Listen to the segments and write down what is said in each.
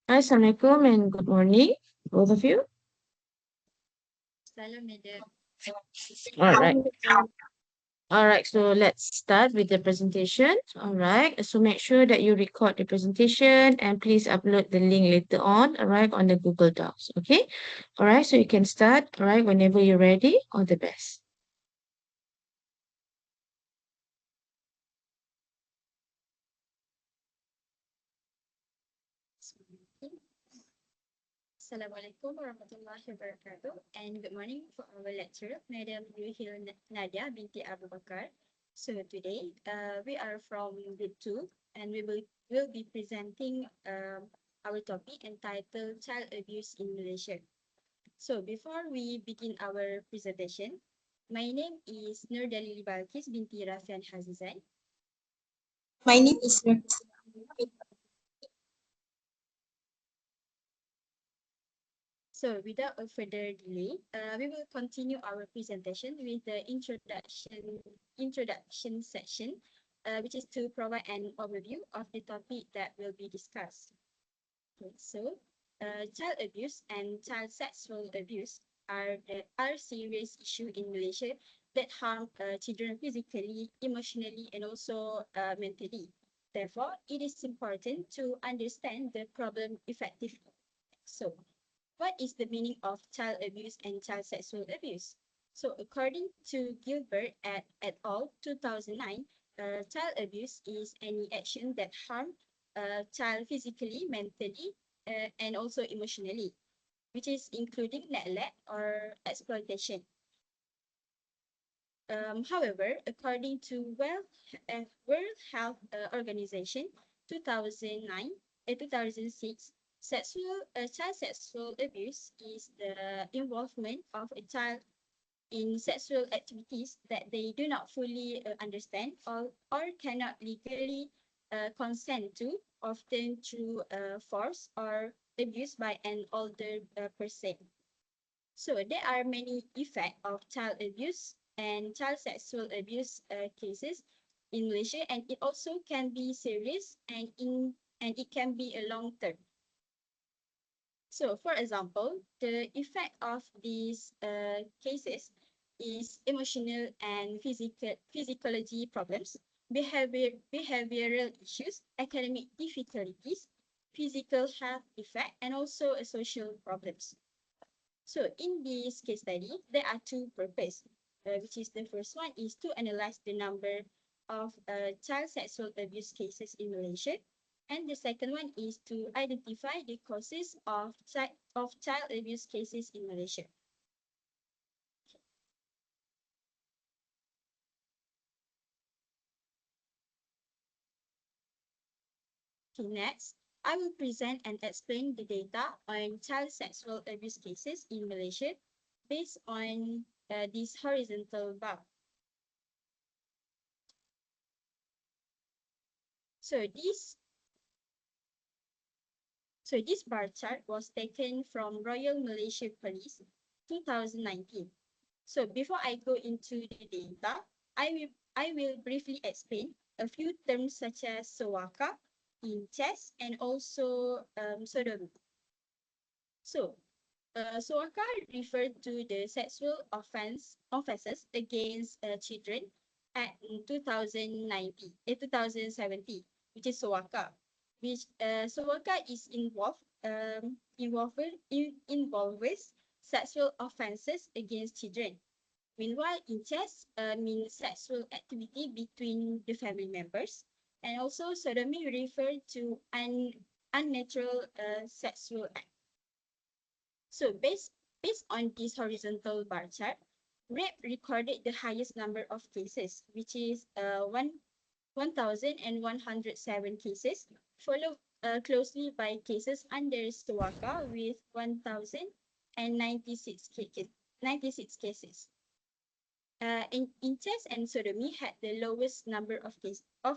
Assalamualaikum and good morning, both of you. Salam, madam. All right. All right. So let's start with the presentation. All right. So make sure that you record the presentation and please upload the link later on. All right, on the Google Docs. Okay. All right. So you can start. All right. Whenever you're ready. All the best. Assalamualaikum warahmatullahi wabarakatuh and good morning for our lecturer, Madam Yuhil Nadia binti Abu Bakar. So today we are from grade 2 and we will be presenting our topic entitled Child Abuse in Malaysia. So before we begin our presentation, my name is Nur Dalili Balkis binti Rafian Hazizan. My name is So without a further delay, we will continue our presentation with the introduction section, which is to provide an overview of the topic that will be discussed. Okay, so child abuse and child sexual abuse are serious issue in Malaysia that harm children physically, emotionally, and also mentally. Therefore, it is important to understand the problem effectively. So, what is the meaning of child abuse and child sexual abuse? So according to Gilbert et al. 2009, child abuse is any action that harm a child physically, mentally, and also emotionally, which is including neglect or exploitation. However, according to World Health Organization 2009 2006, child sexual abuse is the involvement of a child in sexual activities that they do not fully understand or cannot legally consent to, often through force or abuse by an older person. So there are many effects of child abuse and child sexual abuse cases in Malaysia, and it also can be serious and it can be a long term. So, for example, the effect of these cases is emotional and physiology problems, behavioral issues, academic difficulties, physical health effect, and also social problems. So in this case study, there are two purposes, which is the first one is to analyze the number of child sexual abuse cases in Malaysia. And the second one is to identify the causes of child abuse cases in Malaysia. Okay, next, I will present and explain the data on child sexual abuse cases in Malaysia based on this horizontal bar. So this bar chart was taken from Royal Malaysia Police 2019. So before I go into the data, I will briefly explain a few terms such as SOACA, incest, and also sodomy. So SOACA referred to the sexual offenses against children at 2017, which is SOACA. Which SOACA is involved with sexual offenses against children. Meanwhile, incest means sexual activity between the family members, and also sodomy referred to unnatural sexual act. So based on this horizontal bar chart, rape recorded the highest number of cases, which is 1,107 cases, followed closely by cases under SOACA with 1,096 cases. Incest and sodomy had the lowest number of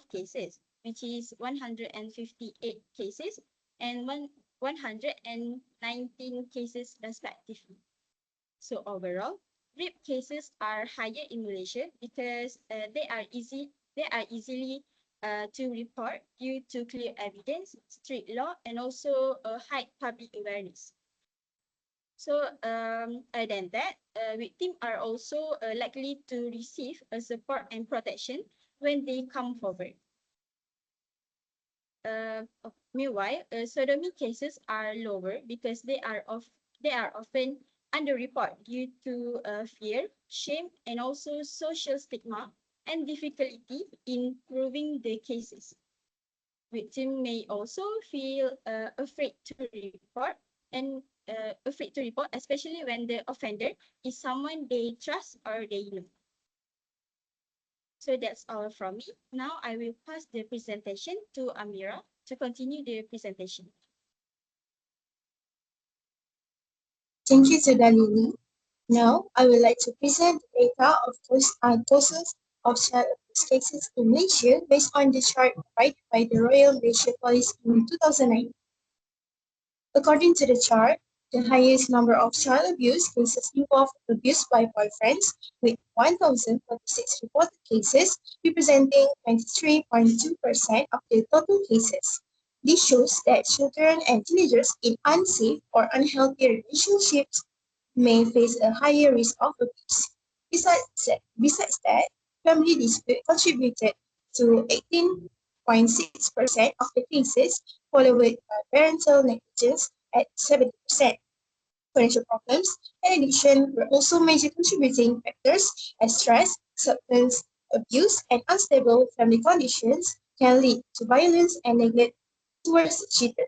cases, which is 158 cases and 119 cases respectively. So overall, rape cases are higher in Malaysia because they are easily to report due to clear evidence, strict law, and also high public awareness. So other than that, victims are also likely to receive support and protection when they come forward. Meanwhile, sodomy cases are lower because they are often underreported due to fear, shame, and also social stigma and difficulty in proving the cases. Victims may also feel afraid to report especially when the offender is someone they trust or they know. So that's all from me. Now I will pass the presentation to Amira to continue the presentation. Thank you, Sudalini. Now, I would like to present the data of causes of child abuse cases in Malaysia based on the chart provided by the Royal Malaysia Police in 2009. According to the chart, the highest number of child abuse cases involve abuse by boyfriends, with 1,046 reported cases, representing 23.2% of the total cases. This shows that children and teenagers in unsafe or unhealthy relationships may face a higher risk of abuse. Besides that, family dispute contributed to 18.6% of the cases, followed by parental negligence at 70%. Financial problems and addiction were also major contributing factors, as stress, substance abuse, and unstable family conditions can lead to violence and neglect towards children.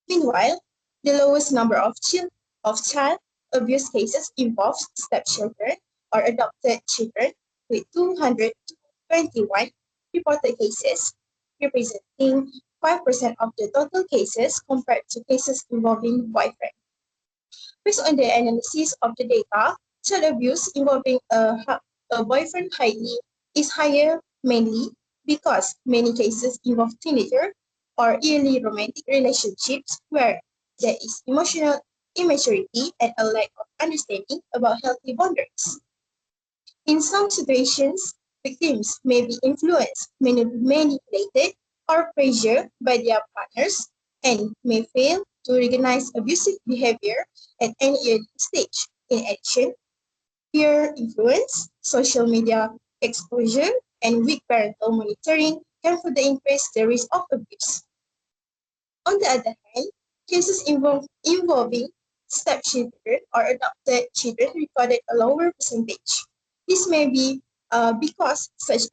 Meanwhile, the lowest number of child abuse cases involves stepchildren or adopted children, with 221 reported cases, representing 5% of the total cases compared to cases involving boyfriend. Based on the analysis of the data, child abuse involving a boyfriend is higher mainly because many cases involve teenager or early romantic relationships where there is emotional immaturity and a lack of understanding about healthy boundaries. In some situations, victims may be influenced, manipulated, or pressured by their partners and may fail to recognize abusive behavior at any early stage. In addition, peer influence, social media exposure, and weak parental monitoring can further increase the risk of abuse. On the other hand, cases involving stepchildren or adopted children recorded a lower percentage. This may be because such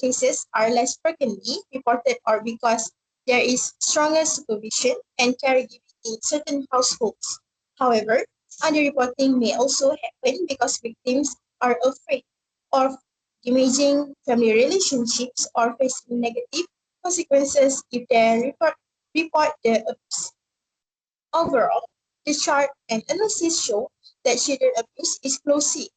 cases are less frequently reported or because there is stronger supervision and caregiving in certain households. However, underreporting may also happen because victims are afraid of damaging family relationships or facing negative consequences if they report the abuse. Overall, the chart and analysis show that children abuse is closely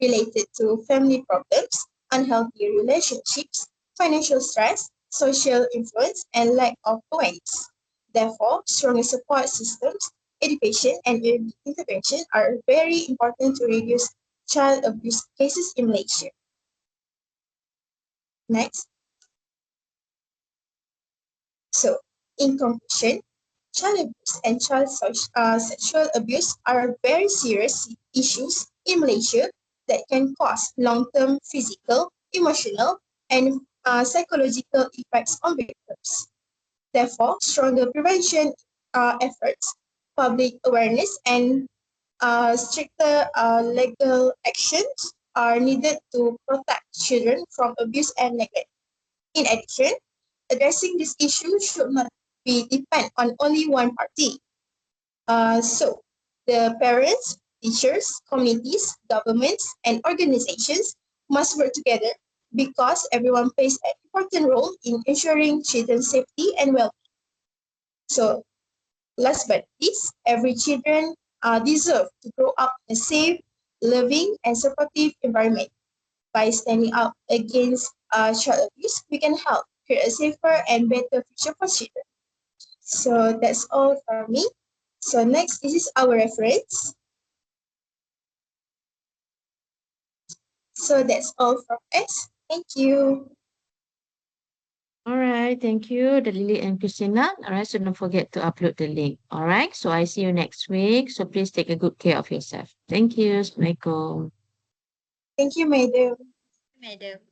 related to family problems, unhealthy relationships, financial stress, social influence, and lack of awareness. Therefore, stronger support systems, education, and early intervention are very important to reduce child abuse cases in Malaysia. Next. So, in conclusion, child abuse and sexual abuse are very serious issues in Malaysia that can cause long-term physical, emotional, and psychological effects on victims. Therefore, stronger prevention efforts, public awareness, and stricter legal actions are needed to protect children from abuse and neglect. In addition, addressing this issue should not be depend on only one party. So, the parents, teachers, communities, governments, and organizations must work together because everyone plays an important role in ensuring children's safety and well-being. So, last but not least, every children deserve to grow up in a safe, loving, and supportive environment. By standing up against child abuse, we can help create a safer and better future for children. So that's all from me. So next, this is our reference. So that's all from us. Thank you. All right, thank you, the Lily and Christina. All right, so don't forget to upload the link. All right, so I see you next week. So please take a good care of yourself. Thank you. Assalamualaikum. Thank you, Madam. Madam.